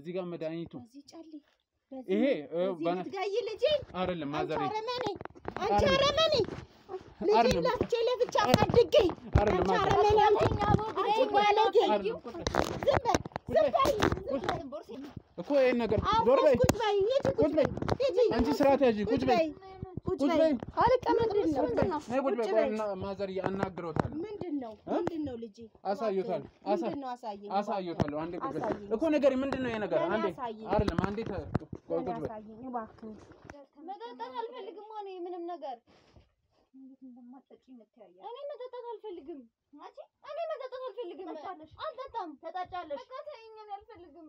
እዚህ ጋር መድኃኒቱ እዚህ ጫሊ ይሄ ባና ትጋይ ልጄ አይደለም ማዘሬ አንቺ አረመኔ ልጄ ለፍቻ አድጌ አንቺ አረመኔ አንቺ ባለጌ ዝም በይ እኮ ይሄን ነገር ዞር በይ ቁጭ በይ አንቺ ስርዓት ያዢ ቁጭ በይ ምንድነው ቁጭ በይ ማዘር ያናግሮታል ምንድነው ልጄ አሳይቶታል አሳይቶታል አንዴ ቁጭ በይ እኮ ነገር ምንድነው ይሄ ነገር አንዴ አይደለም አንዴ ቁጭ በይ መጠጣት አልፈልግም ሆነ ምንም ነገር እንዴት እንደማትጠጪ የምትያያ እኔ መጠጣት አልፈልግም ማቺ እኔ መጠጣት አልፈልግም አልጠጣም ተጣጫለሽ በቃ ተይኝ እኔ አልፈልግም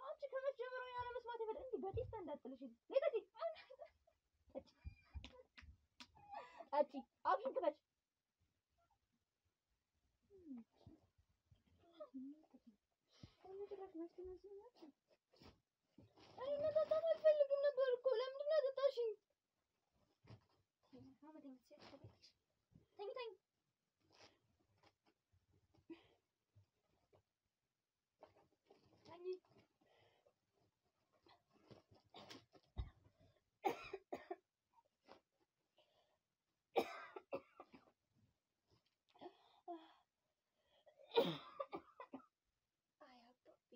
አንቺ ከመጀመሪያው ያለ መስማት ይበል እንዴ በዲስታ እንዳጥልሽ ለጥቂ አቺ አብሽን ክፈች እኔ መጠጣት አልፈልግም ነበር እኮ ለምንድን ነው ያጠጣሽኝ? ተኝ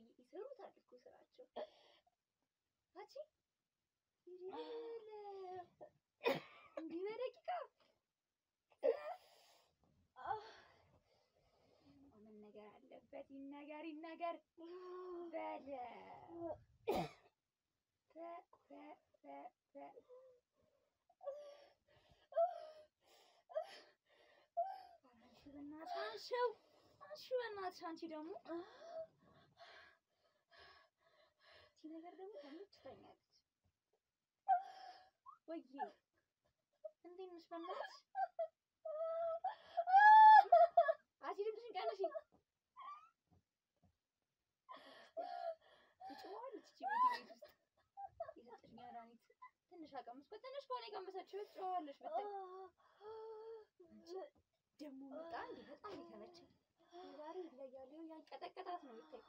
ይሰሩታል እኮ ስራቸው አቺ እንዴ በደቂቃ ምን ነገር አለበት ይነገር በለ በእናትሽ አንቺ ደግሞ ነገር ደግሞ ተመችቶኛል ወይ እንዴት ነሽ በእናትሽ አሲድምሽን ቀነሽ ይጭዋል እቺ ቤት ውስጥ ይሰጥኝ ያራኒት ትንሽ አቀምስ በትንሽ ኮኔ ቀምሰችው ይጭዋልሽ በተይ ደሞ መጣ እንዴ በጣም ተመቸኝ ዛሬ ይለያል ያንቀጠቀጣት ነው ይታይ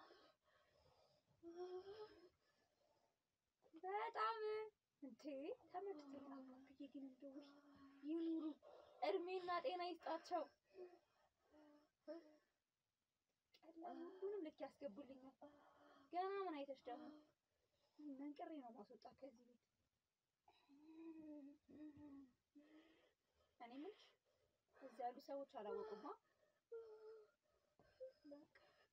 በጣም እንዴ ተመችቶኛል ብዬ ግን እንደው ይኑሩ እድሜና ጤና ይስጣቸው ሁሉንም ልክ ያስገቡልኛል ገና ምን አይተሽ ደግሞ መንቀሬ ነው ማስወጣ ከዚህ ቤት እኔ ምንሽ እዚህ ያሉ ሰዎች አላወቁማ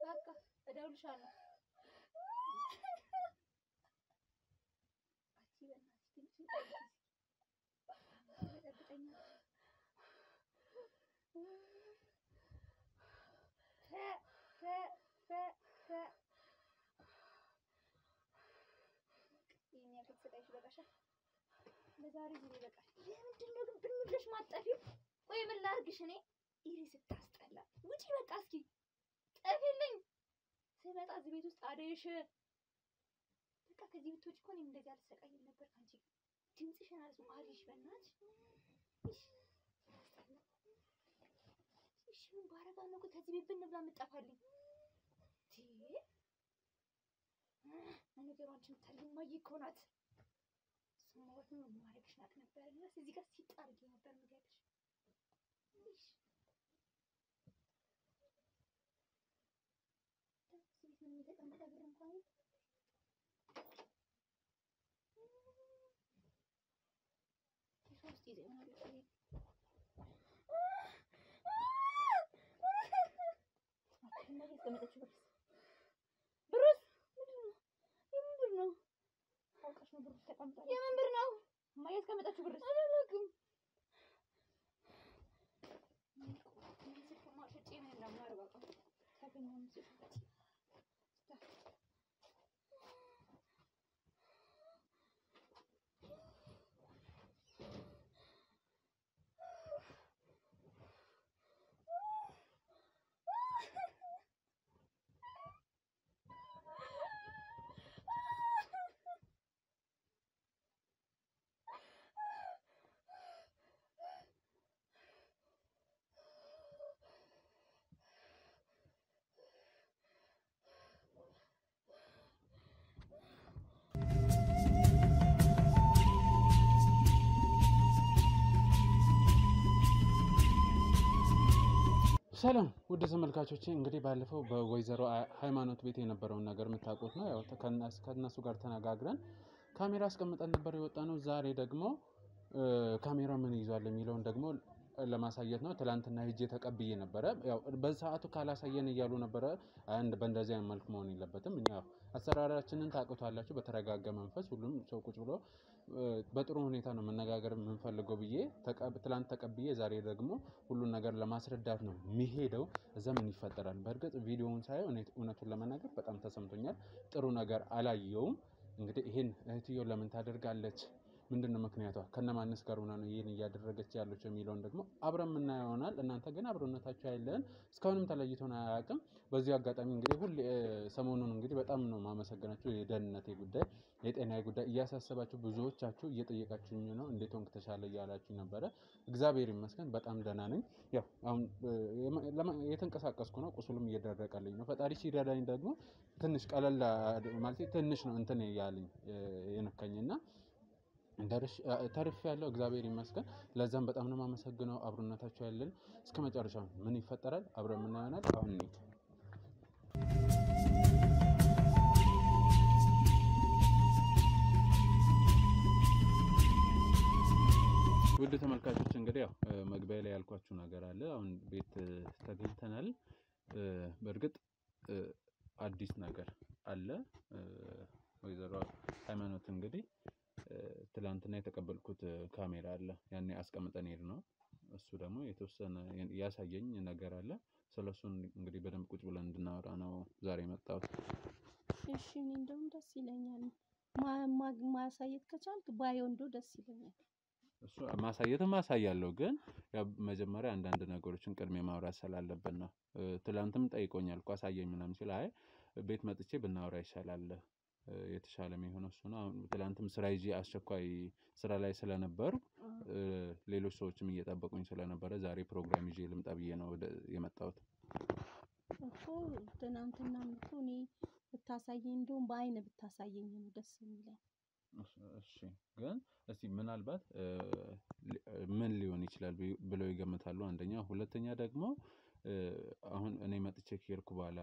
በቃ እደውልሻለሁ ይሄን ያከፈተሽ በቃሽ ለዛሬ ጊዜ በቃሽ ለምንድነው ግን ብንብለሽ ማጠፊው ቆይ ምን ላርግሽ እኔ ኢሪስ ታስጠላ ውጪ በቃ እስኪ ጠፊልኝ ስመጣ እዚህ ቤት ውስጥ አደይሽ በቃ ከዚህ ብትወጪ እኮ እኔም እንደዚህ አልሰቃይም ነበር ካንቺ ድምጽሽን አልሰማልሽ በእናትሽ እሺ ምን ባረጋ ነው ከዚህ ቤት ብንብላ መጣፋልኝ ነገሩ አንቺ ተልማይ እኮ ናት ስሞት ነው ማረግሽ ናት ነበር እና እዚህ ጋር ሲጣርጊ ነበር ምገልሽ እሺ ምን የተቀመጠ ብር እንኳን ሶስት ይዘናል እንደዚህ ተመጣጣች ብሩስ ምንድነው አውቀሽ ነው ብሩስ ተቀምጣለች የምን ብር ነው ማየት ከመጣችሁ ብሩስ አላልኩም ማሽጪ ነው እንደማርባቃ ታገኛም ሲፈት ሰላም ውድ ተመልካቾቼ እንግዲህ ባለፈው በወይዘሮ ሃይማኖት ቤት የነበረውን ነገር የምታውቁት ነው። ያው ከነሱ ጋር ተነጋግረን ካሜራ አስቀምጠን ነበር የወጣነው። ዛሬ ደግሞ ካሜራ ምን ይዟል የሚለውን ደግሞ ለማሳየት ነው። ትላንትና ሄጄ ተቀብዬ ነበር። ያው በሰዓቱ ካላሳየን እያሉ ነበር። አንድ በእንደዚህ አይነት መልኩ መሆን የለበትም። እኛ አሰራራችንን ታውቁታላችሁ። በተረጋጋ መንፈስ ሁሉም ሰው ቁጭ ብሎ በጥሩ ሁኔታ ነው መነጋገር የምንፈልገው ብዬ ትላንት ተቀብዬ ዛሬ ደግሞ ሁሉን ነገር ለማስረዳት ነው የሚሄደው። እዛ ምን ይፈጠራል? በእርግጥ ቪዲዮውን ሳየው እውነቱን ለመናገር በጣም ተሰምቶኛል። ጥሩ ነገር አላየውም። እንግዲህ ይሄን እህትዮ ለምን ታደርጋለች? ምንድነው ምክንያቷ? ከነማንስ ጋር ሆና ነው ይሄን እያደረገች ያለችው የሚለውን ደግሞ አብረን የምናየው ይሆናል። እናንተ ግን አብሮነታችሁ አይለን እስካሁንም ተለይቶን አያውቅም። በዚህ አጋጣሚ እንግዲህ ሁሌ ሰሞኑን እንግዲህ በጣም ነው ማመሰግናችሁ። የደህንነቴ ጉዳይ የጤናዬ ጉዳይ እያሳሰባችሁ ብዙዎቻችሁ እየጠየቃችሁኝ ነው። እንዴት ሆንክ ተሻለ እያላችሁ ነበረ። እግዚአብሔር ይመስገን በጣም ደህና ነኝ። ያው አሁን የተንቀሳቀስኩ ነው። ቁስሉም እየደረቀልኝ ነው። ፈጣሪ ሲረዳኝ ደግሞ ትንሽ ቀለል ማለት ትንሽ ነው እንትን ያለኝ የነካኝና ተርፍ ያለው እግዚአብሔር ይመስገን። ለዛም በጣም ነው ማመሰግነው። አብሮነታችሁ ያለን እስከመጨረሻው ምን ይፈጠራል አብረን ምን ይሆናል አሁን ነው። ውድ ተመልካቾች እንግዲህ ያው መግቢያ ላይ ያልኳችሁ ነገር አለ። አሁን ቤት ተገኝተናል። በእርግጥ አዲስ ነገር አለ። ወይዘሮ ሃይማኖት እንግዲህ ትላንትና የተቀበልኩት ካሜራ አለ። ያኔ አስቀምጠን ሄድ ነው። እሱ ደግሞ የተወሰነ ያሳየኝ ነገር አለ። ስለሱ እንግዲህ በደንብ ቁጭ ብለን እንድናወራ ነው ዛሬ መጣሁት። እሺ እኔ እንደውም ደስ ይለኛል። ማሳየት ከቻልክ ባየው እንደው ደስ ይለኛል። እሱ ማሳየትም ማሳያለሁ፣ ግን ያው መጀመሪያ አንዳንድ ነገሮችን ቅድሜ ማውራት ስላለብን ነው። ትላንትም ጠይቆኛል እኮ አሳየኝ ምናምን ሲል አይ ቤት መጥቼ ብናወራ ይሻላል የተሻለ የሚሆነው እሱ ነው። ትላንትም ስራ ይዤ አስቸኳይ ስራ ላይ ስለነበር ሌሎች ሰዎችም እየጠበቁኝ ስለነበረ ዛሬ ፕሮግራም ይዤ ልምጣ ብዬ ነው የመጣሁት እኮ። ትናንትናም እኮ እኔ ብታሳየኝ እንደውም በአይን ብታሳየኝ ነው ደስ የሚለኝ። እሺ ግን እስቲ ምናልባት ምን ሊሆን ይችላል ብለው ይገምታሉ? አንደኛ፣ ሁለተኛ ደግሞ አሁን እኔ መጥቼ ከሄድኩ በኋላ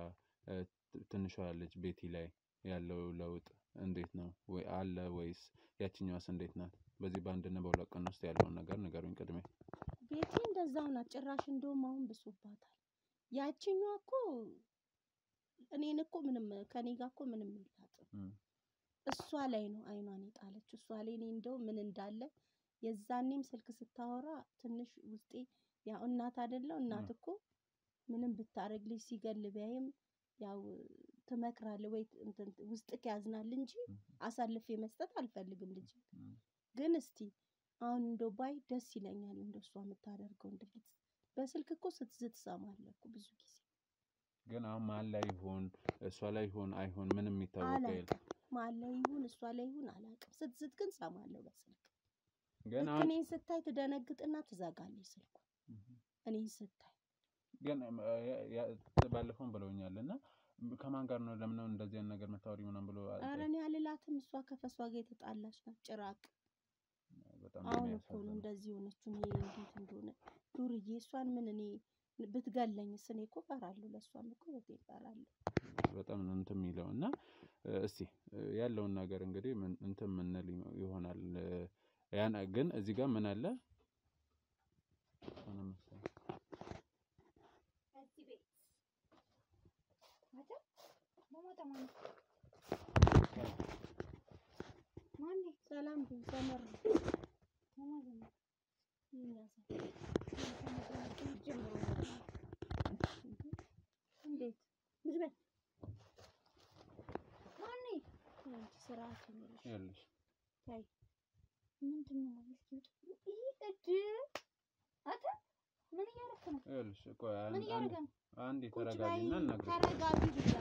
ትንሿ ልጅ ቤቲ ላይ ያለው ለውጥ እንዴት ነው? ወይ አለ ወይስ ያቺኛዋስ እንዴት ናት? በዚህ ባንድና በሁለት ቀን ውስጥ ያለውን ነገር ንገሩኝ ቅድሜ። ቤቲ እንደዛው ናት። ጭራሽ እንደውም አሁን ብሶባታል። ያቺኛዋ እኮ እኔን እኮ ምንም ከኔ ጋር እኮ ምንም የላትም። እሷ ላይ ነው አይኗን የጣለችው። እሷ ላይ እኔ እንደው ምን እንዳለ የዛኔም ስልክ ስታወራ ትንሽ ውስጤ ያው እናት አይደለው እናት እኮ ምንም ብታረግ ልጅ ሲገል ቢያይም ያው ትመክራለህ ወይ እንትን ውስጥክ ያዝናል እንጂ አሳልፌ መስጠት አልፈልግም ልጅ። ግን እስቲ አሁን እንደው ባይ ደስ ይለኛል እንደሷ የምታደርገው እንድልት። በስልክ እኮ ስትዝት ሰማለሁ እኮ ብዙ ጊዜ። ግን አሁን ማን ላይ ይሆን እሷ ላይ ይሆን አይሆን ምንም የሚታወቅ የለም። ማን ላይ ይሆን እሷ ላይ ይሆን አላውቅም። ስትዝት ግን ሰማለሁ በስልክ። ግን እኔን ስታይ ትደነግጥና ትዘጋለች ስልኩ እኔን ስታይ። ግን ባለፈው ብለውኛልና ከማን ጋር ነው ለምን ነው እንደዚህ አይነት ነገር መታወሪ ምናምን ብሎ ኧረ እኔ አልላትም። እሷ ከፈሷ ጋር የተጣላች ናት ጭራቅ። አሁን እኮ ነው እንደዚህ ሆነችው። እኔ እንዴት እንደሆነ ዱርዬ እሷን ምን እኔ ብትገለኝስ እኔ እኮ እፈራለሁ። ለእሷም እኮ እፈራለሁ በጣም ነው እንትን የሚለው እና እስቲ ያለውን ነገር እንግዲህ እንትን ምንል ይሆናል። ያን ግን እዚህ ጋር ምን አለ ሰላም ሰመር እንዴት ምዝበል ማን ስራሽ ነው ያለሽ? ታይ ምንድነው ማለት ነው? አታ ምን እያደረክ ነው? ያለሽ ቆይ አንዴ ተረጋጊና እናግረኝ። ተረጋጊ ብቻ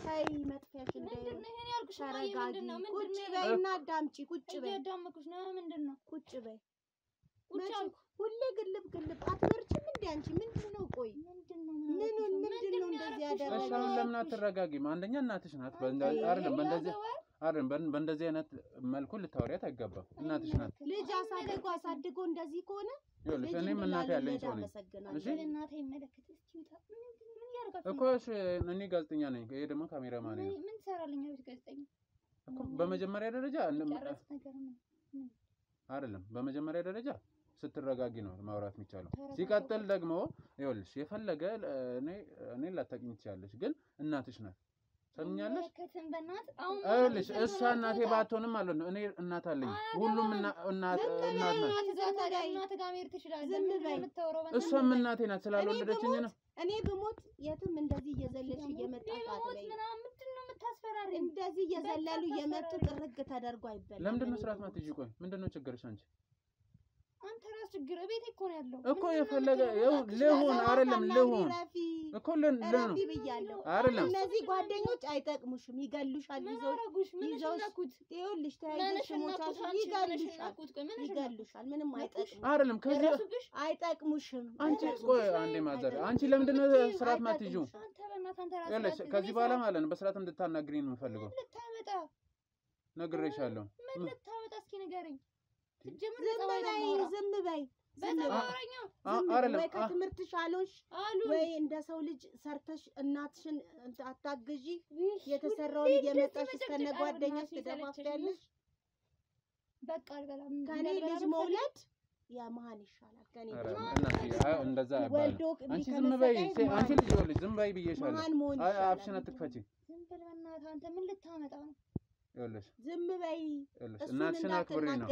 ታይ መጥፊያሽ ምንድነው? ይሄን ያልኩሽ ምንድነው? ቁጭ በይና አዳምጪ። ቁጭ በይ። እያዳመኩሽ ነው። ምንድነው? ቁጭ በይ። ቁጭ አልኩ። ሁሌ ግልብ አትበርቺም እንዴ አንቺ? ምንድነው? ቆይ ምንድነው እንደዚህ ያደረገው? እሺ አሁን ለምን አትረጋጊም? አንደኛ እናትሽ ናት። በእንደዚህ አይነት መልኩ ልታወሪያት አይገባም። እናትሽ ናት። ልጅ አሳድጎ እንደዚህ ከሆነ ይኸውልሽ እኔም እናቴ ያለኝ ሰው ነኝ። እሺ እናቴ ይመለከት እስኪ ምን ያደርጋል እኮ እሺ እኔ ጋዜጠኛ ነኝ። ይሄ ደግሞ ካሜራማን ነኝ። ምን ትሰራለኝ ጋዜጠኛ እኮ በመጀመሪያ ደረጃ ጨረስ ነገር ምን አይደለም። በመጀመሪያ ደረጃ ስትረጋጊ ነው ማውራት የሚቻለው። ሲቀጥል ደግሞ ይኸውልሽ የፈለገ እኔ ላታውቂኝ ትችያለሽ፣ ግን እናትሽ ናት። ሰምኛለሽ? ይኸውልሽ እሷ እናቴ ባትሆንም ማለት ነው እኔ እናት አለኝ። ሁሉም እናት ናት። እሷም እናቴ ናት ስላልወለደችኝ ነው። እኔ ብሞት የትም እንደዚህ እየዘለልሽ እየመጣሽ አትበይ። እንደዚህ እየዘለሉ እየመጡ ጥርግ ተደርጎ አይበላም። ለምንድን ነው ስርዓት ማትይዢ? ቆይ ምንድን ነው ችግርሽ አንቺ? አንተ ራስ ችግር ቤቴ እኮ ነው ያለው እኮ የፈለገ ልሁን አይደለም ልሁን እኮ ለረፊ ብያለሁ አይደለም። እነዚህ ጓደኞች አይጠቅሙሽም፣ ይገሉሻል። ይዘውሽ ይኸውልሽ ተያይዘሽ ሞታሽ ይገሉሻል። ምንም አይጠቅሙሽም አይደለም። ከዚህ አይጠቅሙሽም። አንቺ ቆይ አንዴ ማዘር አንቺ ለምንድን ነው ስርዓት ማትይዢው? ይኸውልሽ ከዚህ በኋላ ማለት ነው በስርዓት እንድታናግሪኝ ነው የምፈልገው። ነግሬሻለሁ። ምን ልታመጣ እስኪ ንገረኝ። ዝም በይ ወይ ከትምህርትሽ አሉሽ ወይ እንደ ሰው ልጅ ሰርተሽ እናትሽን አታግዢ። የተሰራውን እየመጣሽ እስከነ ጓደኛሽ ትደፋፍያለሽ። በቃ አልበላም። ከኔ ልጅ መውለድ የመሀን ይሻላል። ከኔ እንደዛ አይባልም። አንቺ ዝም በይ። አንቺ ልጅ ወልጅ ዝም በይ ብዬሻለሁ። አፍሽን አትክፈቺ። ዝም በል በእናትህ። አንተ ምን ልታመጣ ነው? ይኸውልሽ ዝም በይ። እናትሽን አክብሪ ነው።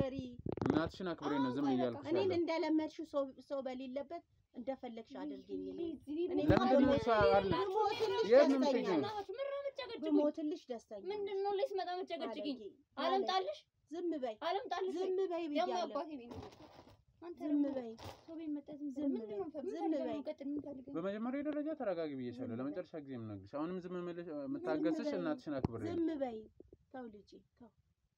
እናትሽን አክብሪ ነው ዝም እያልኩሽ። እኔን እንደለመድሽው ሰው በሌለበት እንደፈለግሽ አድርጊኝ። ብሞትልሽ ደስተኛ ምንድነው? ልስመጣ መጨቀጭቂኝ። አለምጣልሽ። ዝም በይ። አለምጣልሽ። ዝም በይ ብያለሁ። ዝም በይ። በመጀመሪያ ደረጃ ተረጋጊ ብዬሻለሁ። ለመጨረሻ ጊዜ የምነግርሽ አሁንም ዝም የምታገስሽ እናትሽን አክብሪ። ዝም በይ። ተው ልጄ ተው።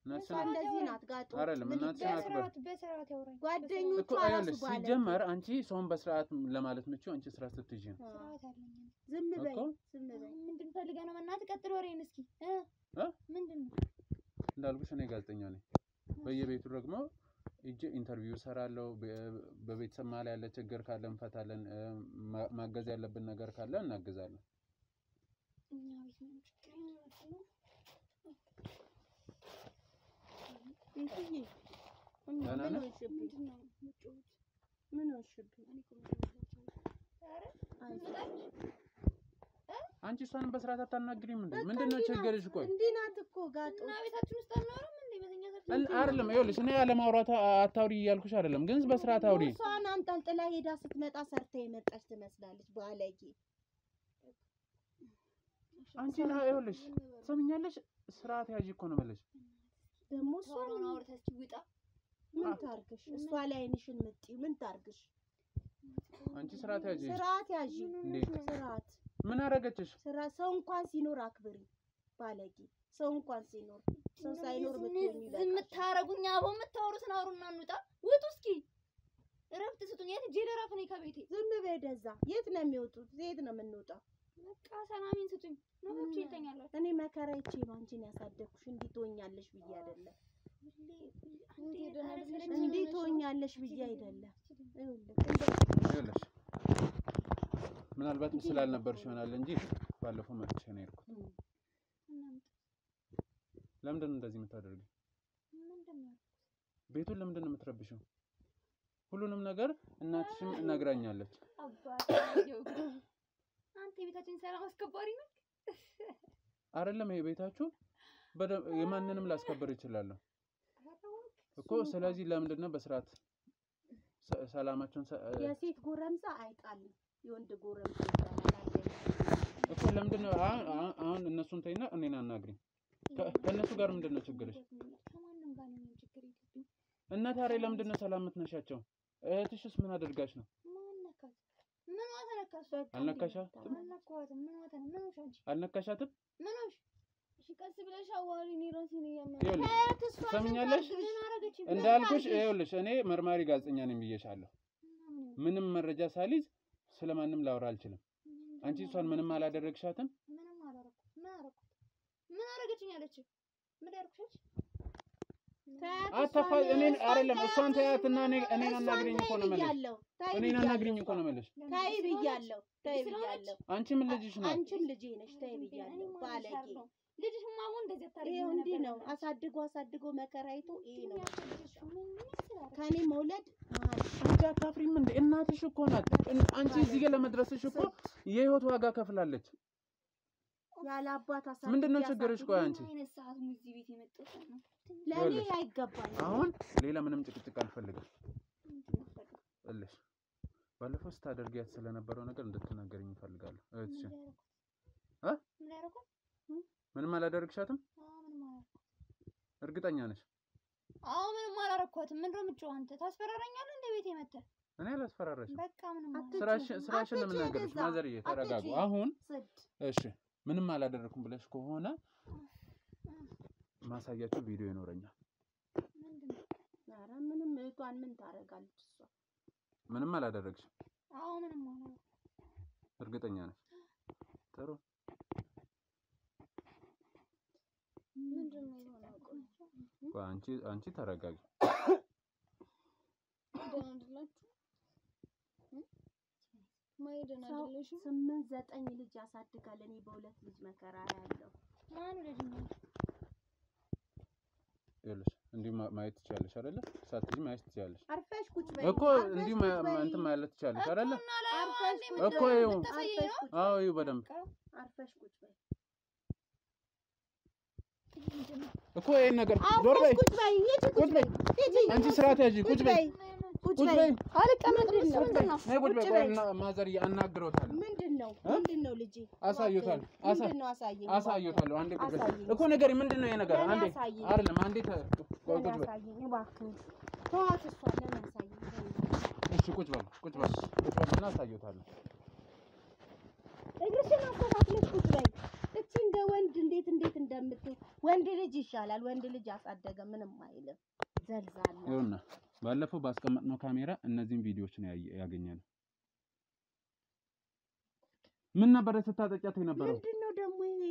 እንደዚህ ናት ጋጦ አይደለም። እናትሽን አክብሪ። ጓደኞቿ ራሱ ሲጀመር አንቺ ሰውን በስርዓት ለማለት ምቹ አንቺ ስርዓት ስትይዢ ነው። ዝም በይ። ዝም በይ። ምንድን ፈልገህ ነው? በእናትህ ቀጥል ወሬን እስኪ። ምንድን ነው? እንዳልኩሽ እኔ ጋዜጠኛ ነኝ። በየቤቱ ደግሞ እጄ ኢንተርቪው እሰራለሁ። በቤተሰብ መሀል ያለ ችግር ካለ እንፈታለን። ማገዝ ያለብን ነገር ካለ እናግዛለን። አንቺ እሷንም በስርዓት አታናግሪም እንዴ? ምንድነው ችግርሽ? ቆይ እንዲህ ናት እኮ ጋጦ። እና ቤታችን ውስጥ አልኖርም እንዴ? አይደለም ይኸውልሽ እኔ ያለማውራት አታውሪ እያልኩሽ አይደለም፣ ግን በስርዓት አውሪ። እሷን አንጠልጥላ ሄዳ ስትመጣ ሰርታ የመጣች ትመስላለች ባለጌ። አንቺ ይኸውልሽ ሰምኛለሽ፣ ስርዓት ያዢ እኮ ነው የምልሽ። ደግሞ እሷን አውርተህ እስኪ ውጣ። ምን ታርግሽ? እሷ ላይ አይንሽን ምጥይ። ምን ታርግሽ? አንቺ ስርዓት ያዢ። ስርዓት ያዢ። እንዴት ስርዓት? ምን አደረገችሽ? ሰው እንኳን ሲኖር አክብሪ ባለጌ። ሰው እንኳን ሲኖር ሰው ሳይኖር ብትሆኚ ይበቃል። ዝም ታረጉኛ። አቦ የምታወሩትን አውሩና እንውጣ። ውጡ እስኪ። እረፍት ስጡኝ። የት ጄደራፍ ነኝ ከቤቴ። ዝም በይ ደዛ። የት ነው የሚወጡት? የት ነው የምንወጣው? በቃ ሰላሜን ስጡኝ። ነው ይተኛላችሁ። እኔ መከራይቼ ነው አንቺን ያሳደግኩሽ። እንዲህ ትሆኛለሽ ብዬ አይደለም። እንዲህ ትሆኛለሽ ብዬ አይደለም። ይኸውልሽ ምናልባት ስላልነበርሽ ይሆናል እንጂ ባለፈው መጥቼ ነው የሄድኩት። ለምንድን ነው እንደዚህ የምታደርጊው? ቤቱን ለምንድን ነው የምትረብሽው? ሁሉንም ነገር እናትሽም ነግራኛለች። አንተ የቤታችን ሰላም አስከባሪ ነህ አይደለም? ይሄ ቤታችሁ የማንንም ላስከበር ይችላል እኮ። ስለዚህ ለምንድን ነው በስርዓት ሰላማችሁን? የሴት ጎረምሳ አይጣልም፣ የወንድ ጎረምሳ ይጣላል እኮ። ለምንድን ነው አሁን እነሱን ተይና እኔን አናግሪኝ። ከእነሱ ጋር ምንድን ነው ችግርሽ? ከማንም ጋር ነው ችግር የለብኝም። እና ታዲያ ለምንድን ነው ሰላም የምትነሻቸው? እህትሽስ ምን አድርጋሽ ነው? አልነካሻትም? አልነካሻትም? ቀስ ብለሽ አዋሪ ነው ራሴ ነው ያመጣው። ሰምኛለሽ? እንዳልኩሽ ይኸውልሽ እኔ መርማሪ ጋዜጠኛ ነኝ ብዬሻለሁ። ምንም መረጃ ሳልይዝ ስለማንም ላወራ አልችልም። አንቺ እሷን ምንም አላደረግሻትም? ምንም አላደረኩት። ምን አደረገችኝ አለች? ምን ያደርኩሽ? አታፋይ እኔን አይደለም እሷን ተያትና እኔን አናግሪኝ እኮ ነው ማለት እኔን አናግሪኝ እኮ ነው ማለት ታይ ብያለሁ። አንቺም ልጅሽ ነው አንቺም ልጅ ነሽ። ታይ ብያለሁ። ባለጌ ልጅሽማ አሁን እንደዚህ ታሪክ ይሄ እንዲህ ነው። አሳድጎ መከራይቶ ይሄ ነው ከኔ መውለድ አንቺ አታፍሪም እንዴ? እናትሽ እኮ ናት። አንቺ እዚህ ጋር ለመድረስሽ እኮ የህይወት ዋጋ ከፍላለች። ያለ አባት አሳድጎ ምንድነው ችግርሽ? ቆይ አንቺ አይነት ሰዓት ነው እዚህ ቤት የመጣሁት ነው። ለኔ አይገባኝ። አሁን ሌላ ምንም ጭቅጭቅ አልፈልግም። እልሽ ባለፈው ስታደርጊያት ስለነበረው ነገር እንድትናገሪኝ እፈልጋለሁ። እሺ ምን ያደረኩት? ምንም አላደረግሻትም? እርግጠኛ ነሽ? አዎ ምንም አላደረኳትም። ምንድነው የምትጮህ አንተ? ታስፈራራኛለህ እንደ ቤቴ መተህ? እኔ አላስፈራራሽም። በቃ ምንም ስራሽን ለምን ነገርሽ? ማዘርዬ ተረጋጉ። አሁን እሺ ምንም አላደረኩም ብለሽ ከሆነ ማሳያችሁ ቪዲዮ ይኖረኛል። ምንድነው? ኧረ ምንም እህቷን ምን ታረጋለች እሷ? ምንም አላደረግሽም? አዎ ምንም አላደረኩም። እርግጠኛ ነሽ? ጥሩ ምንድነው የሆነው? ቆይ አንቺ ተረጋጊ። ደህና አይደላችሁ? ማይደና አይደለሽም? 8-9 ልጅ ያሳድጋል። እኔ በሁለት ልጅ መከራ ያለው ማን ልጅ ነው? ይኸውልሽ እንዲሁ ማየት ትችያለሽ አይደለ? ሳትጂ ማየት ትችያለሽ አርፈሽ ቁጭ በይ እኮ እንዲሁ እንትን ማለት ትችያለሽ አይደለ? አርፈሽ እኮ ይኸው አዎ ይኸው በደንብ አርፈሽ ቁጭ በይ እኮ ይሄን ነገር ዞር በይ ቁጭ በይ አንቺ ስርዓት ያዢ ቁጭ በይ አልቀመጥም ነው ቁጭ በይ ማዘር ያናግሮታል ምንድነው ልጄ አሳይቶታል አሳይቶታል አንዴ ቁጭ በይ እኮ ነገር ምንድነው ይሄ ነገር አንዴ አይደለም አንዴ ቁጭ በይ እባክህ ተዋት እሷን ለምን አሳይኝ እሺ ቁጭ በይና አሳይቶታል እግርሽን አስተካክለሽ ቁጭ በይ እቺ እንደ ወንድ እንዴት እንደምትል ወንድ ልጅ ይሻላል ወንድ ልጅ አሳደገ ምንም አይልም ዘልዛላ ይኸውና ባለፈው ባስቀመጥነው ካሜራ እነዚህን ቪዲዮዎች ነው ያገኘነው ምን ነበር ስታጠጫት የነበረው ምንድነው ደግሞ ይሄ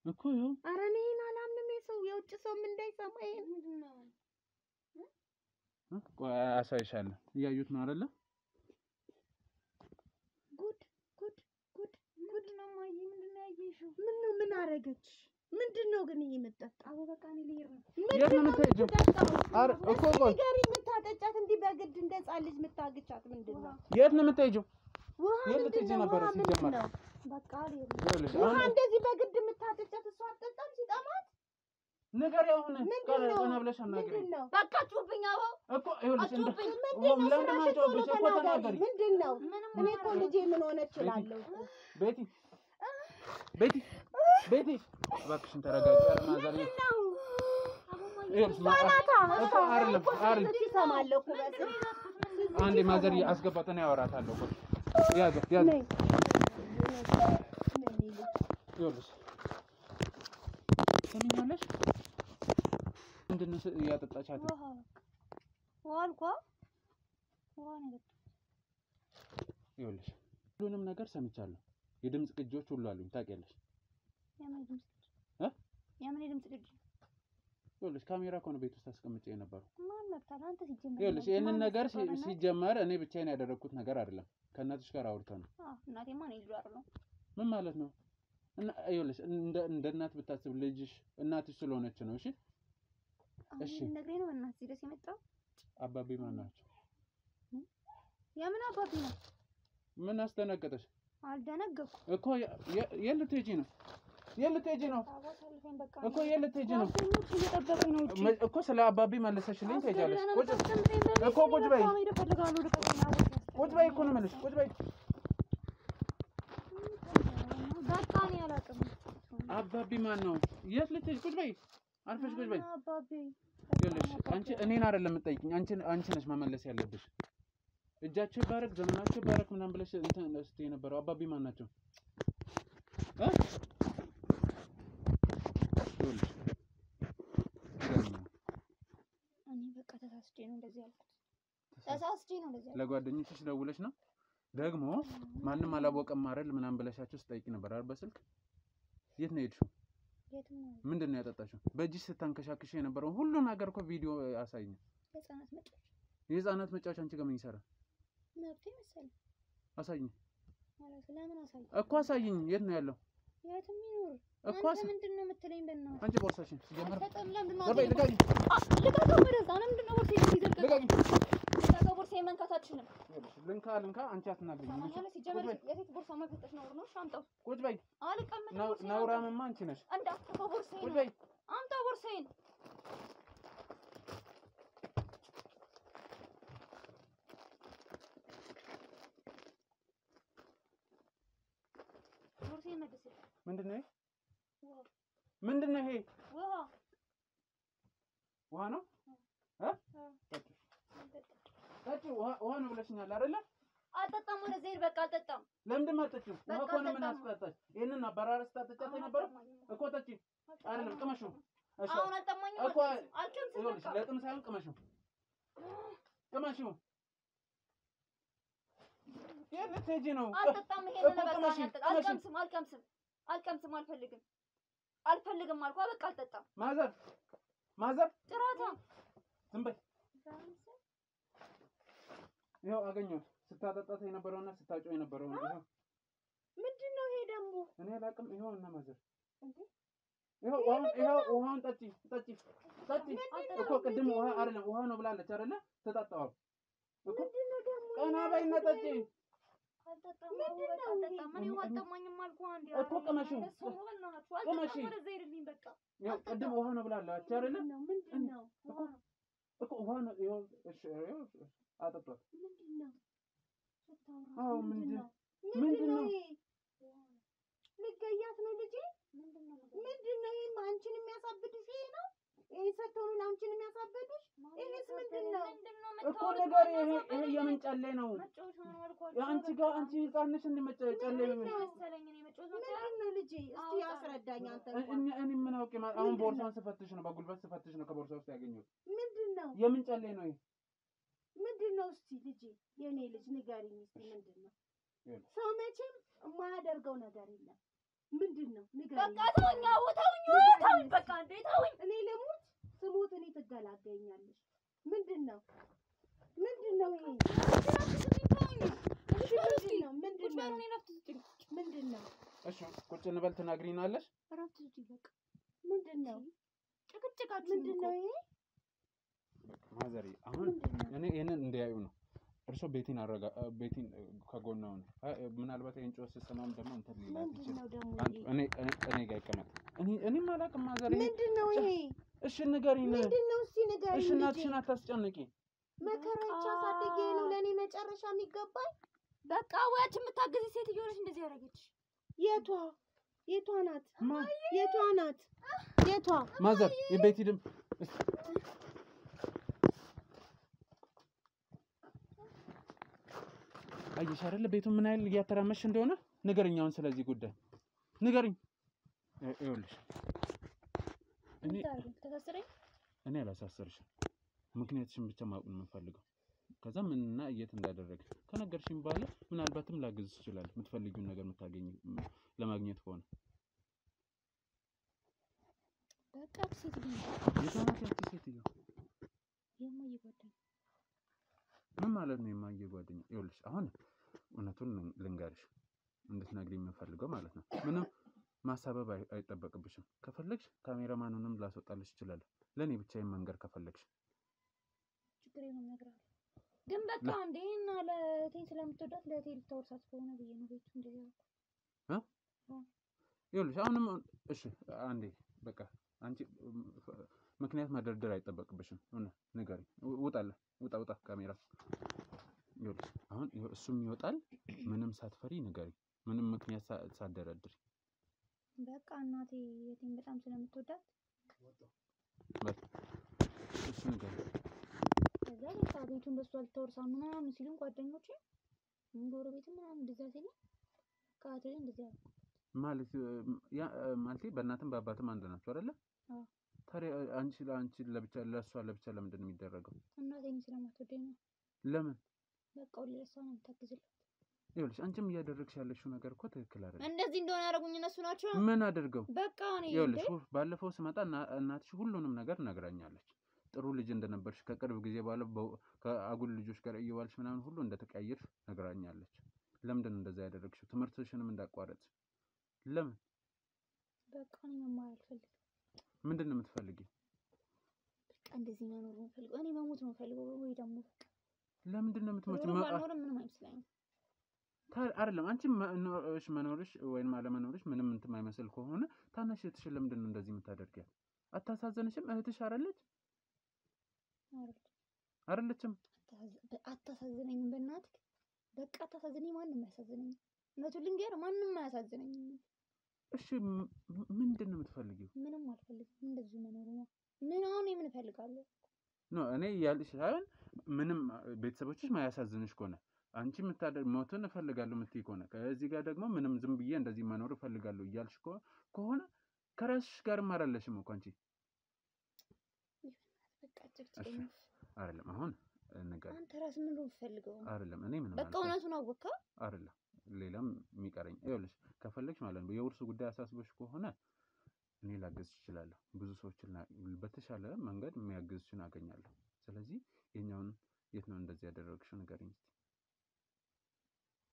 እኮ ይኸው ኧረ እኔን አላምንም የሰው የውጭ ሰው ምን እንዳይሰማ ይሄን ምንድነው ቆይ አሳይሻለሁ እያዩት ነው አይደለ ምንድነው ማይ ምንድነው ያየሽው ምን አረገች ምንድነው ግን ይሄ የምትጠጣ በቃ እኔ ልሄድ ነው የት ነው የምትሄጂው አረ እኮ ቆይ ጋር የምታጠጫት እንዲህ በግድ እንደ ሕፃን ልጅ የምታግቻት ምንድነው የት ነው የምትሄጂው የት ልትሄጂ ነው ነበር ሲጀመር በቃ ልሄድ ነው ውሃ እንደዚህ በግድ የምታጠጫት እሷ አትጠጣም ሲጠማት ነገር ያሁን ቀና ብለሽ አናግሪኝ በቃ ጩብኝ አባው እኮ ይኸውልሽ ለምን ማጫወብሽ እኮ ተናገሪ ምንድነው እኔ እኮ ልጄ ምን ሆነ እችላለሁ ቤቲ እባክሽን ተረጋጊ ማዘር አንዴ ማዘር አስገባት እኔ አወራታለሁ እኮ ያዘ ይኸውልሽ ሰሚኛለሽ ምንድነው ያጠጣቻት ይኸውልሽ ሁሉንም ነገር ሰምቻለሁ የድምጽ ቅጂዎች ሁሉ አሉኝ ታውቂያለሽ የምን ድምጽ ቅጂ ይኸውልሽ ካሜራ እኮ ነው ቤት ውስጥ አስቀምጬ የነበረው ማን መጣ አንተ ሲጀመር ይኸውልሽ ይሄንን ነገር ሲጀመር እኔ ብቻዬን ያደረኩት ነገር አይደለም ከእናትሽ ጋር አውርተን ነው እናቴማ ነው ይዟር ነው ምን ማለት ነው እና ይኸውልሽ እንደ እናት ብታስብ ልጅሽ እናትሽ ስለሆነች ነው እሺ ነግሬ ነው እናት ሲደስ የመጣው አባቢ ማን ናቸው የምን አባቢ ነው ምን አስደነገጠሽ አልደነገጥኩም እኮ የልትሄጂ ነው እኮ የልትሄጂ ነው እኮ ስለ አባቢ መልሰሽልኝ ትሄጃለሽ ቁጭ በይ እኮ ነው የምልሽ ቁጭ በይ በቃ እኔ አላውቅም አባቢ ማን ነው የት ልትሄጂ ቁጭ በይ አርፈሽ ቁጭ በይ አባቢ ይኸውልሽ አንቺ እኔን አይደለም የምትጠይቂኝ አንቺ ነሽ መመለስ ያለብሽ እጃቸው ይባረክ ዘመናቸው ይባረክ ምናምን ብለሽ እንትን ስትይ የነበረው አባቢ ማን ናቸው እኔ በቃ ተሳስቼ ነው እንደዚህ ያልኩት ተሳስቼ ነው እንደዚህ ያልኩት። ለጓደኞችሽ ደውለሽ ነው ደግሞ ማንም አላወቀም አይደል ምናምን ብለሻቸው ስጠይቂ ነበር አይደል በስልክ? የት ነው የሄድሽው? የትም ነው ምንድን ነው ያጠጣሽው? በእጅሽ ስታንከሻክሽ የነበረው ሁሉ ነገር እኮ ቪዲዮ አሳይኝ። የህፃናት መጫወቻ የህፃናት መጫወቻ አንቺ ጋር ምን ይሰራል? መብቴ መሰለኝ። አሳይኝ ማለት ለምን አሳይ እኮ አሳይኝ። የት ነው ያለው? የትም ይኖር እኮ አንተ ምንድን ነው የምትለኝ? በእናትህ አንቺ ቦርሳሽን ሲጀመር በጣም ለምንድን ነው ዘርበይ ልቀቂ። ልቀቀው ወደዛ። ለምንድን ነው ቦርሳዬን ይዘርቀው? ልቀቂ። ልቀቀው። ቦርሳዬን መንካት አትችልም። ልንካ አንቺ አትናገሪኝ። ማለት ሲጀመር የሴት ቦርሳ መፈተሽ ነው ነው። አምጣው። ቁጭ በይ። አልቀመጥም። ነውራምማ አንቺ ነሽ። እንዳትከው ቦርሳዬን ቁጭ በይ። አምጣው ቦርሳዬን። ቦርሳዬን መልስ። ምንድን ነው ይሄ? ውሃ ምንድን ነው ይሄ? ውሃ ነው? ጠጪ። ውሃ ነው ብለሽኛል አይደለ? አልጠጣም። ወደዚህ ሄድ። በቃ አልጠጣም። ለምንድን ነው የማትጠጪው? ውሃ በቃ እኮ ነው ምን አልጠጣም። አስጠጣሽ? ይሄንን አበራረስ ታጠጫት የነበረው እኮ ጠጪ። አይደለም ቅመሽው። እሺ አሁን አልጠማኝም። እኮ አልቀምስም። ይኸውልሽ በቃ ለጥም ሳይሆን ቅመሽው። ቅመሽው። የት ልትሄጂ ነው? አልጠጣም። ይሄንን እኮ በቃ ቅመሽ፣ አልቀምስም። አልቀምስም። አልፈልግም አልኩ። በቃ አልጠጣም። ማዘር ጥራታ ዝም በይ። ይኸው አገኘሁት። ስታጠጣት የነበረውና ስታጮህ የነበረው ነው። ምንድን ነው ይሄ ደግሞ? እኔ አላውቅም። ይኸው እና ማዘር ይኸው ውሃውን ጠጪ እኮ ቅድም ውሃ አይደለም ውሃ ነው ብላለች አይደለ? ተጣጣው እኮ ቀና በይና ጠጪ። አልጠጣም። በቃ አልጠጣም። እኔ አልጠማኝም አልኩ። አንዴ እኮ ቅመሽው። ቅመሽ። ወደዛ ሄድልኝ። በቃ ይኸው ቅድም ውሃ ነው ብላለች አይደለ? ምንድን ነው? እኮ ውሃ ነው። ይኸው እሺ አጠጧት። ምንድን ነው? አዎ ምንድን ነው? ልትገያት ነው ልጄ? ምንድን ነው? ይሄማ አንቺን የሚያሳብድሽ ይሄ ነው? ይሄ ሰተውን አንቺን የሚያሳብድሽ ይሄስ ምንድን ነው እኮ ነገር? ይሄ የምን ጨሌ ነው? አንቺ ጋር አንቺ ህፃን ነሽ እንድመጨሌ ነው ምንድን ነው ልጄ? እስቲ አስረዳኝ አንተ። እኔ ምን አውቄ? አሁን ቦርሳውን ስፈትሽ ነው፣ በጉልበት ስፈትሽ ነው ከቦርሳ ውስጥ ያገኘሁት። ምንድን ነው? የምን ጨሌ ነው ይሄ? ምንድን ነው? እስቲ ልጄ የኔ ልጅ ንገሪኝ እስቲ ምንድን ነው? ሰው መቼም የማያደርገው ነገር የለም። ምንድን ነው ንገሪኝ። በቃ ተውኝ። በቃ እንዴ ተውኝ። እኔ ልሙት ስሞት እኔ ትገላገኛለሽ። ምንድን ነው ይሄ? ምንድን ነው? እሺ ቁጭ እንበል ትናግሪናለሽ። እረፍት ስጪኝ በቃ። ምንድን ነው ጭቅጭቃችሁ? ምንድን ነው ይሄ? ማዘሪ አሁን እኔ ይሄንን እንዲያዩ ነው። እርሶ ቤቲን ከጎን ነው። ምናልባት ይሄን ጮህ ሲሰማም ደግሞ እንትን ሊላት ይችላል። እኔ ጋር ይቀመጥ። እኔም አላውቅም ማዘሪ። ምንድን ነው ይሄ? እሺ ንገሪኝ። ምንድን ነው እስቲ ንገሪኝ። እሺ እናትሽን አታስጨንቂ። መከራቻ ሳደጌ ነው ለእኔ መጨረሻ የሚገባኝ። በቃ ወያች የምታገዝ ሴትዮ ነሽ እንደዚህ ያደረገች። የቷ ናት? የቷ ማዘር? የቤቲ ድም አየሽ አይደለ? ቤቱ ምን ያህል እያተራመሽ እንደሆነ ንገሪኝ። አሁን ስለዚህ ጉዳይ ንገሪኝ። ይኸውልሽ እኔ አላሳሰርሽም። ምክንያትሽን ብቻ ማወቅ ነው የምፈልገው። ከዛ ምንና የት እንዳደረገ ከነገርሽኝ በኋላ ምናልባትም ላግዝሽ እችላለሁ። የምትፈልጊውን ነገር ለማግኘት ከሆነ በቃ ሴትዮ የታናት ሴትዮ የማየ ጓደኛ ምን ማለት ነው? የማየ ጓደኛ? ይኸውልሽ አሁን እውነቱን ልንገርሽ እንድትነግሪኝ የምፈልገው ማለት ነው። ምንም ማሳበብ አይጠበቅብሽም። ከፈለግሽ ካሜራማኑንም ላስወጣልሽ እችላለሁ። ለእኔ ብቻዬን መንገር ከፈለግሽ ችግር የለም እነግርሃለሁ። ግን በቃ እንዴ እና ለቴ ስለምትወዳት ለቴ ልታወርሳት ከሆነ ብዬ ነው ቤቱ እንደዚህ ያልኩት። ይኸውልሽ አሁንም እሺ አንዴ በቃ አንቺ ምክንያት መደርደር አይጠበቅብሽም። ንገሪኝ። ውጣ ካሜራ። ይኸውልሽ አሁን እሱም ይወጣል። ምንም ሳትፈሪ ንገሪኝ። ምንም ምክንያት ሳትደረድሪ። በቃ እናቴ የቴን በጣም ስለምትወዳት በቃ እሱ ንገሪኝ። ከዛ በቃ ቤቱ እንደሷ ልታወርሳ ምናምን ሲሉን ጓደኞቼ ጎረቤት ምናምን እንደዛ ሲሉ ካቴ እንደዛ ማለት በእናትም በአባትም አንድ ናቸው አይደለ? ታዲያ አንቺ ለብቻ ለእሷ ለብቻ ለምንድን ነው የሚደረገው? እናቴን ስለማትወደኝ ነው። ለምን በቃ ሁሌ እሷ ነው የምታግዝላት። ይኸውልሽ አንቺም እያደረግሽ ያለሽው ነገር እኮ ትክክል አይደለም። እንደዚህ እንደሆነ ያደረጉኝ እነሱ ናቸው። ምን አድርገው? በቃ እኔ ይኸውልሽ ባለፈው ስመጣ እናትሽ ሁሉንም ነገር ነግራኛለች። ጥሩ ልጅ እንደነበርሽ ከቅርብ ጊዜ በኋላ ከአጉል ልጆች ጋር እየዋልሽ ምናምን ሁሉ እንደተቀያየርሽ ነግራኛለች። ለምንድን ነው እንደዛ ያደረግሽው? ትምህርትሽንም እንዳቋረጥሽ ለምን? በቃ እኔ መማር አልፈልግም። ምንድን ነው የምትፈልጊው? በቃ እንደዚህ መኖር ነው የምፈልገው። እኔ መሞት ነው የምፈልገው ወይ ደግሞ በቃ ለምንድን ነው የምትሞቺው? ባልኖርም ምንም አይመስለኝም። አይደለም አንቺ መኖርሽ ወይም አለመኖርሽ ምንም እንትን የማይመስል ከሆነ ታናሽ እህትሽ ለምንድን ነው እንደዚህ የምታደርጊያት? አታሳዝንሽም? እህትሽ አይደለች? አይደለችም? አታሳዝነኝም በእናትህ በቃ አታሳዝነኝ። ማንም አያሳዝነኝም። እውነቱን ልንገርህ ማንም አያሳዝነኝም። እሺ ምንድን ነው የምትፈልጊው? ምንም አልፈልግም። እንደዚህ መኖር ነው ምን አሁን ምን እፈልጋለሁ? እኔ ያልሽ ሳይሆን ምንም ቤተሰቦችሽ ማያሳዝንሽ ከሆነ አንቺ ሞትን እፈልጋለሁ የምትይ ከሆነ ከዚህ ጋር ደግሞ ምንም ዝም ብዬ እንደዚህ መኖር እፈልጋለሁ እያልሽ ከሆነ ከራስሽ ጋርም አይደለሽም እኮ አንቺ። አይደለም አሁን ነገር አንተ ራስህ ምን ነው የምትፈልገው? አይደለም እኔ ምንም በቃ እውነቱን አወቅካ አይደለም ሌላም የሚቀረኝ ይኸውልሽ ከፈለግሽ ማለት ነው የውርሱ ጉዳይ አሳስበሽ ከሆነ እኔ ላገዝሽ እችላለሁ። ብዙ ሰዎችን በተሻለ መንገድ የሚያግዝሽን አገኛለሁ። ስለዚህ የኛውን የት ነው እንደዚህ ያደረግሽው ንገሪኝ እስኪ።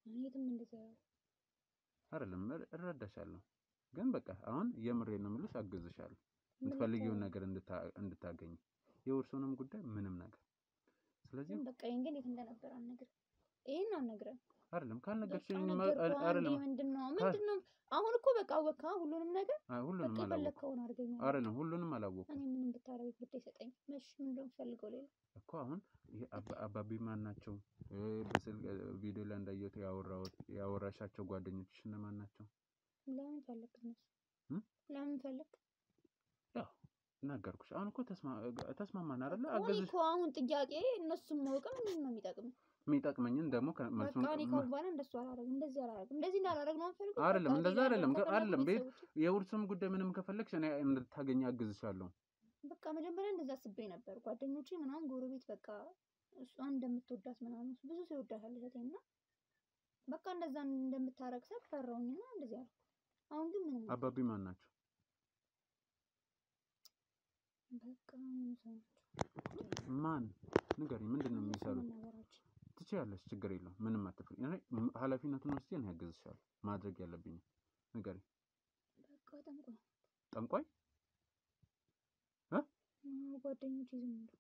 የትም እንደዚህ አይደለም እረዳሻለሁ፣ ግን በቃ አሁን የምሬን ነው የምልሽ አግዝሻለሁ የምትፈልጊውን ነገር እንድታገኝ የውርሱንም ጉዳይ ምንም ነገር። ስለዚህ በቃ ይሄን ግን የት እንደነበረ አልነግርም። ይሄን አልነግርም። አይደለም ካልነገርሽኝ አይደለም ምንድነው አሁን እኮ በቃ አወካ ሁሉንም ነገር ሁሉንም አላወቅኩም። አይደለም ሁሉንም አላወቅኩም። እኔ ምንም ብታረግ ግድ አይሰጠኝ። መሽ ምንድነው ፈልገው ሌላ እኮ አሁን ይሄ አባቢ ማን ናቸው? በስልክ ቪዲዮ ላይ እንዳየሁት ያወራሻቸው ጓደኞችሽ እነማን ናቸው? ለምን ፈለክ ነው? ለምን ፈለክ? ያው ነገርኩሽ። አሁን እኮ ተስማማን አይደለ? አገዝሽ እኮ አሁን ጥያቄ እነሱም ማወቅ ምንድን ነው የሚጠቅመው? የሚጠቅመኝን ደግሞ መልሱን እኔ ከሆነ እንደሱ አላደርግም፣ እንደዚህ አላደርግም፣ እንደዚህ እንዳላደርግ ነው የምፈልገው። አይደለም እንደዛ አይደለም ቤት የውርሱም ጉዳይ ምንም ከፈለግሽ እኔ እንድታገኝ አግዝሻለሁ። በቃ መጀመሪያ እንደዛ አስቤ ነበር። ጓደኞቼ ምናምን ጎረቤት በቃ እሷን እንደምትወዳት ምናምን ብዙ ሰው ይወዳታል እህቴና በቃ እንደዛ እንደምታረግ ሰው ፈራሁኝና እንደዚህ አልኩ። አሁን ግን ምንም አባቢ ማን ናቸው? በቃ ምን ሰው ማን ንገሪኝ። ምንድን ነው የሚሰሩት? ትችያለሽ፣ ችግር የለውም ምንም አትፍሪ። እኔ ኃላፊነቱን ወስጄ እኔ አግዝሻለሁ። ማድረግ ያለብኝ ንገሪኝ። በቃ ጠንቋይ ጠንቋይ ጓደኞቼ ዝም ብሎ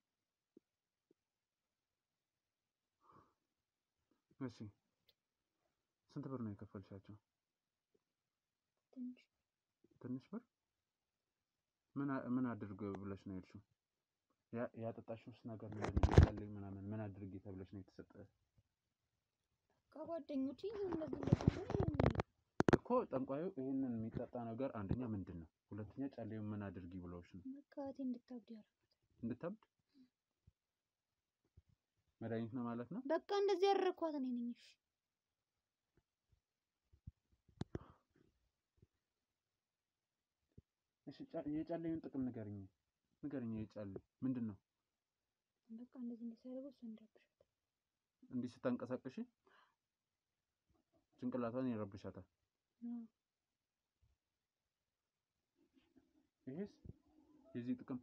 እሺ ስንት ብር ነው የከፈልሻቸው? ትንሽ ብር። ምን አድርግ ብለሽ ነው የሄድሽው? ያጠጣሽውስ ነገር ምንድነው? ምናምን ምን አድርጊ ተብለሽ ነው የተሰጠ? ከጓደኞቼ እንደዚህ እኮ ጠንቋዩ ይሄንን የሚጠጣ ነገር አንደኛ ምንድን ነው? ሁለተኛ ጨሌው ምን አድርጊ ብለውሽ ነው? መካቴ እንድታብድ ያደረኩት። እንድታብድ መድኃኒት ነው ማለት ነው? በቃ እንደዚህ ያደረኳት እኔ ነኝ። እሺ የጨሌውን ጥቅም ንገሪኝ። የጨሌ ምንድን ነው? በቃ እንደዚህ እንዲሰረው እሱ እንደብሻት እንዲህ ስታንቀሳቀሽ ጭንቅላቷን ይረብሻታል። ይሄስ የዚህ ጥቅም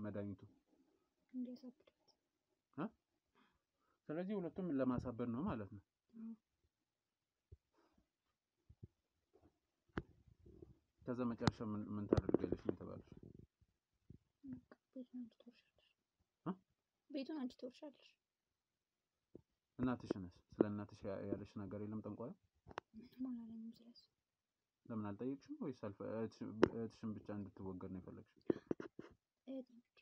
መድኃኒቱ እንዲያሳብዳት። ስለዚህ ሁለቱም ለማሳበድ ነው ማለት ነው። ከዛ መጨረሻ ምን ታደርጊያለሽ ነው የተባለሽ? ቤቱን አንቺ ትወርሻለሽ። እናትሽንስ? ስለ እናትሽ ያለሽ ነገር የለም ጠንቋዩ? ማለንም ስለሱ ለምን አልጠየቅሽም? ወይስ እህትሽን ብቻ እንድትወገድ ነው የፈለግሽው? እህቴን ብቻ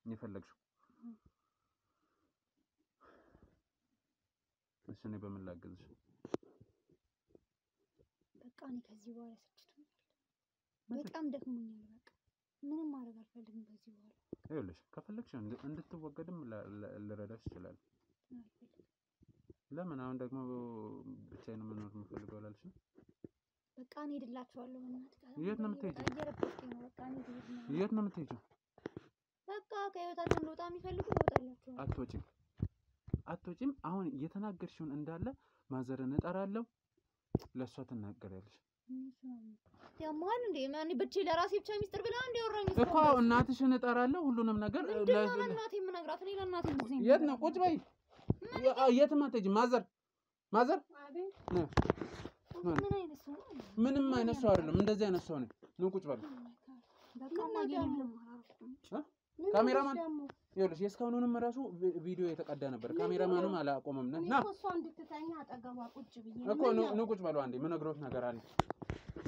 የፈለግሽው? እሺ እኔ በምን ላግዝሽ? በቃ እኔ ከዚህ በኋላ ሰልችቶኛል። በጣም ደክሞኛል። በቃ ምንም ማድረግ አልፈልግም ከዚህ በኋላ። ይኸውልሽ ከፈለግሽ እንድትወገድም ልረዳሽ ይችላል። ለምን አሁን ደግሞ ብቻዬን መኖር የምፈልገው አላልሽም? በቃ እኔ እሄድላችኋለሁ። በእናትህ የት ነው የምትሄጂው? እየረበሽኝ ነው። በቃ እኔ የት ነው የምትሄጂው? በቃ ከህይወታችን ልወጣ የሚፈልጉ ይወጣላችሁ። አትወጪም። አሁን እየተናገርሽውን እንዳለ ማዘርን እጠራለሁ፣ ለሷ ትናገሪያለሽ። ያማል እንዴ ማን ብቻ ለራሴ ብቻ ሚስጥር ብላ እንደ ወራኝ እኮ እናትሽን እጠራለሁ፣ ሁሉንም ነገር ለእናቴ የምነግራት እኔ ለእናቴ ጊዜ የት ነው? ቁጭ በይ። የትም አትሄጂም። ማዘር ምን አይነት ሰው? ምንም አይነት ሰው አይደለም። እንደዚህ አይነት ሰው ነኝ። ነው ቁጭ በሉ። ካሜራማን ይኸውልሽ፣ የእስካሁኑንም ራሱ ቪዲዮ የተቀዳ ነበር። ካሜራማንም አላቆመም። ና እሷ እንድትተኛ አጠገቧ ቁጭ ብዬ እኮ ነው ቁጭ በሉ። አንዴ የምነግሮት ነገር አለ።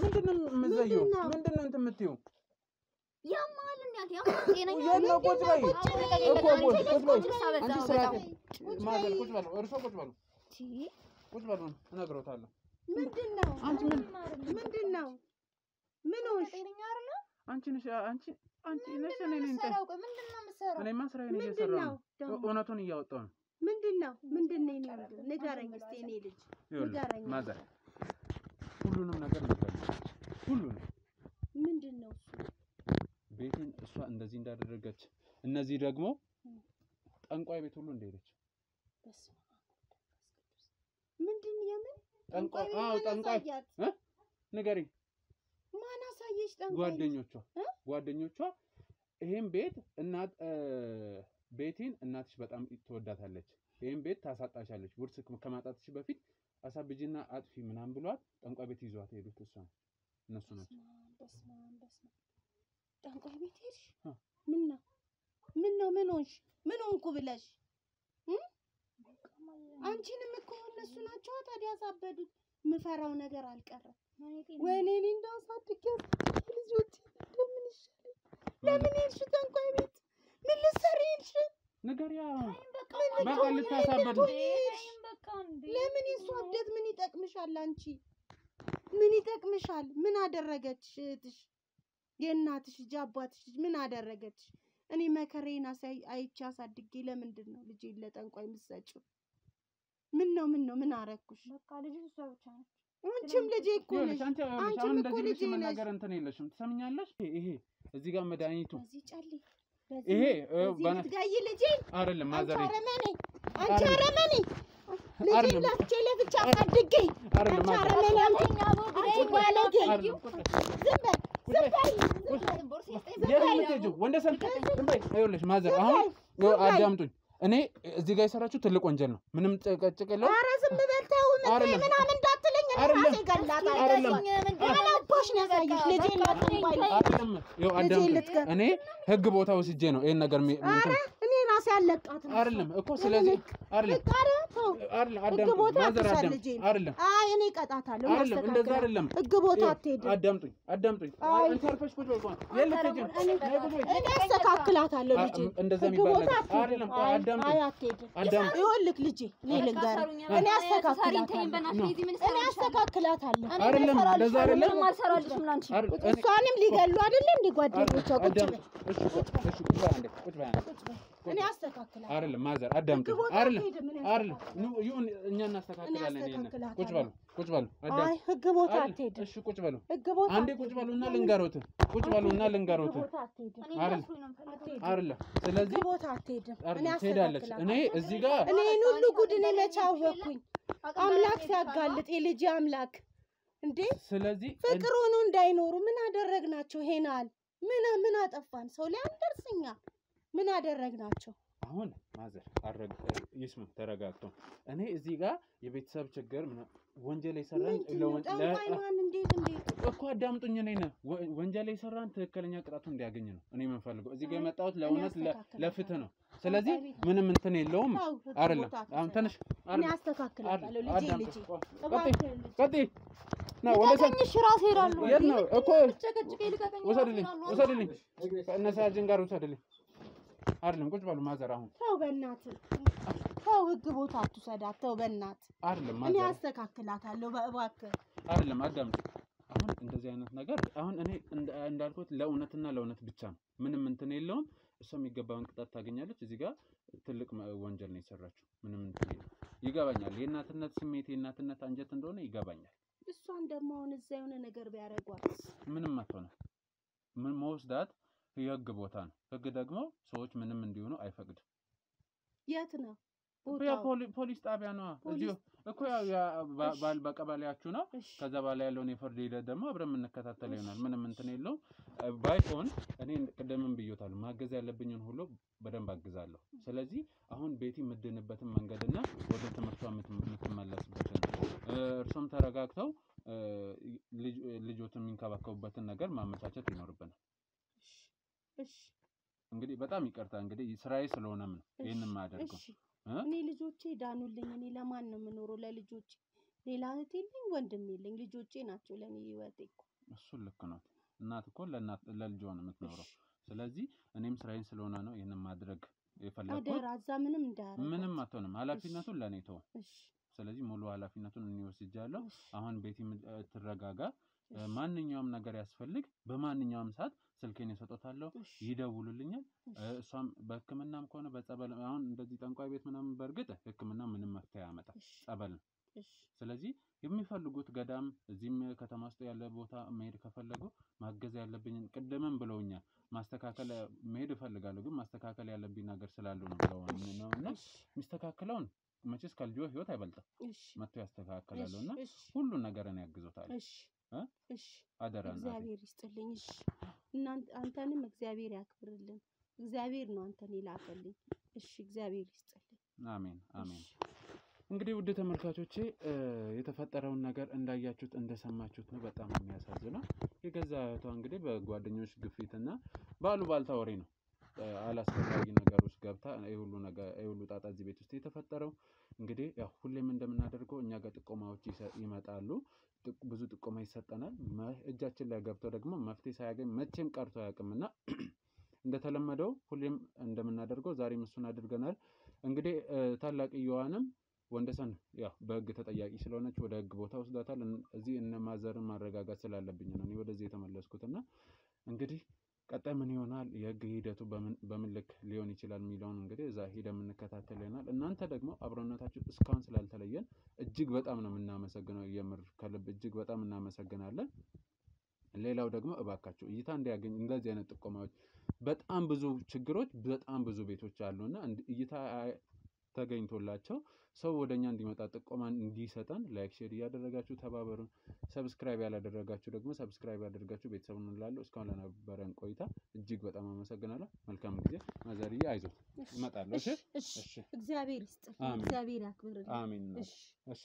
ምንድነው የምትዘይው? ምንድነው እንትን የምትይው? ያማል እንዴ ያማል ጤነኛ ነው። ቁጭ በይ እኮ ቁጭ በይ። አንቺ ስራት ማዘር ቁጭ በሉ። እርሶ ቁጭ በሉ። ቁጭ በሉ። እነግሮታለሁ። ምንድነው? አንቺ ምንድነው? ምን ሆነሽ? ጤነኛ አይደለ? አንቺ ነሽ እኔ ነኝ። እኔማ ስራዬን እየሰራሁ ነው። እውነቱን እያወጣሁ ነው። ምንድነው? ንገረኝ እስኪ እኔ ልጅ ንገረኝ። ማዘር ሁሉንም ነገር ንገረኝ። ሁሉንም ምንድነው እሱ? ቤቴን እሷ እንደዚህ እንዳደረገች፣ እነዚህ ደግሞ ጠንቋይ ቤት ሁሉ እንደሄደች። ምንድን የምን ጠንቋይ? አዎ ጠንቋይ ንገሪኝ። ማን አሳየሽ? ጠንቋይ ጓደኞቿ ይሄን ቤት ቤቴን እናትሽ በጣም ትወዳታለች፣ ይሄን ቤት ታሳጣሻለች፣ ውርስ ከማጣትሽ በፊት አሳብጂና አጥፊ ምናምን ብሏት ጠንቋይ ቤት ይዟት ሄዱት። እነሱ ናቸው። ጠንቋይ ቤት ሄድሽ? ምን ሆንሽ? ምን ሆንኩ ብለሽ? አንቺንም እኮ እነሱ ናቸው ታዲያ ያሳበዱት። ምፈራው ነገር አልቀረም። ወይኔ እንደው ሳትከፍ ልጆች እንደምን ይሻላል? ለምን ሄድሽ ጠንቋይ ቤት? ምን ልትሰሪ ሄድሽ? ንገሪያ። በቃ ልታሳበዱ። ለምን የእሷ እብደት ምን ይጠቅምሻል? አንቺ ምን ይጠቅምሻል? ምን አደረገች እህትሽ? የእናትሽ ልጅ አባትሽ ልጅ ምን አደረገች? እኔ መከሬን አይቼ አሳድጌ ለምንድን ነው ልጄን ለጠንቋይ የምትሰጪው? ምን አረኩሽ? በቃ ልጅ እሷ ብቻ ነች። አንቺም ልጄ እኮ ነሽ። አንቺም እኮ ልጄ ነሽ። ነገር እንትን የለሽም። ትሰምኛለሽ? ይሄ እዚህ ጋር መድኃኒቱ በዚህ ጨሌ ይሄ ጋይ ልጄ አይደለም። ማዘሬ አንቺ አረመኔ ልጄ ላፍቼ ለብቻ አሳድጌ አይደለም። አረመኔ አንቺ ባለጌ ዝም በይ። ይኸውልሽ ማዘር አሁን አዳምጡኝ። እኔ እዚህ ጋር የሰራችሁ ትልቅ ወንጀል ነው። ምንም ጭቅጭቅ የለውም። ኧረ ዝም በል ተው። ምናምን እንዳትለኝ ራሴ ገላታለሁ። አላባሽ ነው ያሳየሽ ልጄ እኔ ህግ ቦታ ወስጄ ነው ይሄን ነገር እኔ ራሴ አለቃት ነው አይደለም እኮ። ስለዚህ አይደለም ማዘር አይደለም። አይ እኔ ቀጣታለሁ። አይደለም እንደዛ አይደለም። ህግ ቦታ አትሄድም። አዳምጡኝ። አንተ አርፈሽ ቁጭ በል። እኔ አስተካክላታለሁ ልጄ። እንደዛ የሚባል ነገር አይደለም። አዳምጡኝ። ይኸውልህ ልጄ እኔ ልንገርህ፣ እኔ አስተካክላታለሁ። አይደለም እንደዛ አይደለም። እሷንም ሊገሉ አይደለ እንደ ጓደኞቿ ቁጭ በል። ቁጭ በል። እኔ አስተካክላለሁ። አይደለም ማዘር አዳምጡኝ። አይደለም ይሁን እኛ እናስተካክላለን። ቁጭ በሉ። አይ ህግ ቦታ አትሄድም። እሺ ቁጭ በሉ። አንዴ ቁጭ በሉና ልንገሮት። አይደለም ስለዚህ ቦታ አትሄድም። እኔ ትሄዳለች። እኔ እዚህ ጋር እኔን ሁሉ ጉድ እኔ መቼ አወቅኩኝ? አምላክ ሲያጋልጥ የልጅ አምላክ እንዴ! ስለዚህ ፍቅር ሆኖ እንዳይኖሩ ምን አደረግናቸው? ሄናል ምን አጠፋን? ሰው ላይ አንደርስኛ ምን አደረግናቸው? አሁን ማዘር ይስሙ፣ ተረጋግቶ እኔ እዚህ ጋር የቤተሰብ ችግር ወንጀል የሰራን ለማን እንዴት እኮ አዳምጡኝ። እኔ ወንጀል የሰራን ትክክለኛ ቅጣቱ እንዲያገኝ ነው እኔ የምፈልገው። እዚህ ጋር የመጣሁት ለእውነት ለፍትህ ነው። ስለዚህ ምንም እንትን የለውም። አይደለም አሁን ተነሽ። እኔ አስተካክላለሁ ልጄ ቀጥይ ነው ወደ ሰንሽ ራስ ሄዳለሁ። የት ነው እኮ ወሰድልኝ ከእነሳጅን ጋር ወሰድልኝ። አይደለም ቁጭ በሉ ማዘር። አሁን ተው በእናትህ ተው፣ ህግ ቦታ አትውሰዳት። ተው በእናትህ አይደለም ማዘር፣ እኔ አስተካክላታለሁ በእባክህ። አይደለም አዳምጥ። አሁን እንደዚህ አይነት ነገር አሁን እኔ እንዳልኩት ለእውነትና ለእውነት ብቻ ነው። ምንም እንትን የለውም። እሷ የሚገባውን ቅጣት ታገኛለች። እዚህ ጋር ትልቅ ወንጀል ነው የሰራችው። ምንም እንትን የለውም። ይገባኛል። የእናትነት ስሜት የእናትነት አንጀት እንደሆነ ይገባኛል። እሷን ደግሞ አሁን እዛ የሆነ ነገር ቢያደርጓት ምንም አትሆንም። ምን መወስዳት የህግ ቦታ ነው። ህግ ደግሞ ሰዎች ምንም እንዲሆኑ አይፈቅድም። የት ነው ፖሊስ ጣቢያ ነው እዚሁ እኮ በቀበሌያችሁ ነው። ከዛ በኋላ ያለውን የፍርድ ሂደት ደግሞ አብረን የምንከታተል ይሆናል። ምንም እንትን የለውም። ባይሆን እኔ ቅድምም ብዬታለሁ ማገዝ ያለብኝን ሁሉ በደንብ አግዛለሁ። ስለዚህ አሁን ቤቲ የምድንበትን መንገድና ወደ ትምህርቷ የምትመለስበትን እርሶም ተረጋግተው ልጆችን የሚንከባከቡበትን ነገር ማመቻቸት ይኖርብናል። እሺ እንግዲህ በጣም ይቅርታ እንግዲህ ስራዬ ስለሆነም ነው ይሄንን ማደርገው። እኔ ልጆቼ ዳኑልኝ። እኔ ለማን ነው የምኖረው? ለልጆቼ። ሌላ እህት የለኝ ወንድም የለኝ። ልጆቼ ናቸው ለኔ ህይወቴ እኮ። እሱ ልክ ነው። እናት እኮ ለልጇ ነው የምትኖረው። ስለዚህ እኔም ስራዬን ስለሆነ ነው ይሄንን ማድረግ የፈለኩት። አደራ እዛ ምንም እንዳያረጋት። ምንም አትሆንም። ኃላፊነቱን ለኔ ተው። እሺ ስለዚህ ሙሉ ኃላፊነቱን እኔ ወስጃለሁ። አሁን ቤቲ ትረጋጋ። ማንኛውም ነገር ያስፈልግ በማንኛውም ሰዓት ስልኬን እሰጣታለሁ፣ ይደውሉልኛል። እሷም በህክምናም ከሆነ በጸበል አሁን እንደዚህ ጠንቋይ ቤት ምናምን በርግጥ ህክምና ምንም መፍትሄ ያመጣል፣ ጸበል ነው። ስለዚህ የሚፈልጉት ገዳም እዚህም ከተማ ውስጥ ያለ ቦታ መሄድ ከፈለጉ ማገዝ ያለብኝን ቅድምም ብለውኛል። ማስተካከል መሄድ እፈልጋለሁ ግን ማስተካከል ያለብኝ ነገር ስላለው ነው ብለውና የሚስተካከለውን መቼስ ከልጆ ህይወት አይበልጥም። መጥቶ ያስተካክላሉና ሁሉን ነገርን ያግዙታል። እሺ አደራ እግዚአብሔር ይስጥልኝ። እሺ አንተንም እግዚአብሔር ያክብርልን። እግዚአብሔር ነው አንተን ይላከልኝ። እሺ እግዚአብሔር ይስጥልኝ። አሜን አሜን። እንግዲህ ውድ ተመልካቾቼ የተፈጠረውን ነገር እንዳያችሁት እንደሰማችሁት ነው። በጣም የሚያሳዝነው የገዛ እህቷ እንግዲህ በጓደኞች ግፊትና ባሉባልታ ወሬ ነው አላስፈላጊ ነገሮች ገብታ የሁሉ ጣጣ እዚህ ቤት ውስጥ የተፈጠረው። እንግዲህ ያው ሁሌም እንደምናደርገው እኛ ጋር ጥቆማዎች ይመጣሉ። ብዙ ጥቆማ ይሰጠናል። እጃችን ላይ ገብቶ ደግሞ መፍትሄ ሳያገኝ መቼም ቀርቶ አያውቅምና እንደተለመደው ሁሌም እንደምናደርገው ዛሬም እሱን አድርገናል። እንግዲህ ታላቅየዋንም ወንደሰን ያው በህግ ተጠያቂ ስለሆነች ወደ ህግ ቦታ ወስዳታል። እዚህ ማዘርን ማረጋጋት ስላለብኝ ነው እኔ ወደዚህ የተመለስኩትና እንግዲህ ቀጣይ ምን ይሆናል የህግ ሂደቱ በምን ልክ ሊሆን ይችላል የሚለውን እንግዲህ እዛ ሄደን የምንከታተል ይሆናል። እናንተ ደግሞ አብሮነታችሁ እስካሁን ስላልተለየን እጅግ በጣም ነው የምናመሰግነው። የምር ከልብ እጅግ በጣም እናመሰግናለን። ሌላው ደግሞ እባካችሁ እይታ እንዲያገኝ እንደዚህ አይነት ጥቆማዎች በጣም ብዙ ችግሮች በጣም ብዙ ቤቶች አሉና እይታ ተገኝቶላቸው ሰው ወደኛ እንዲመጣ ጥቆማን እንዲሰጠን ላይክ ሼር እያደረጋችሁ ተባበሩን። ሰብስክራይብ ያላደረጋችሁ ደግሞ ሰብስክራይብ ያደርጋችሁ ቤተሰቡን እንላለሁ። እስካሁን ለነበረን ቆይታ እጅግ በጣም አመሰግናለሁ። መልካም ጊዜ። ማዘርዬ አይዞት እመጣለሁ። እሺ እግዚአብሔር ይስጥልኝ። እግዚአብሔር ያክብርልኝ። አሜን። እሺ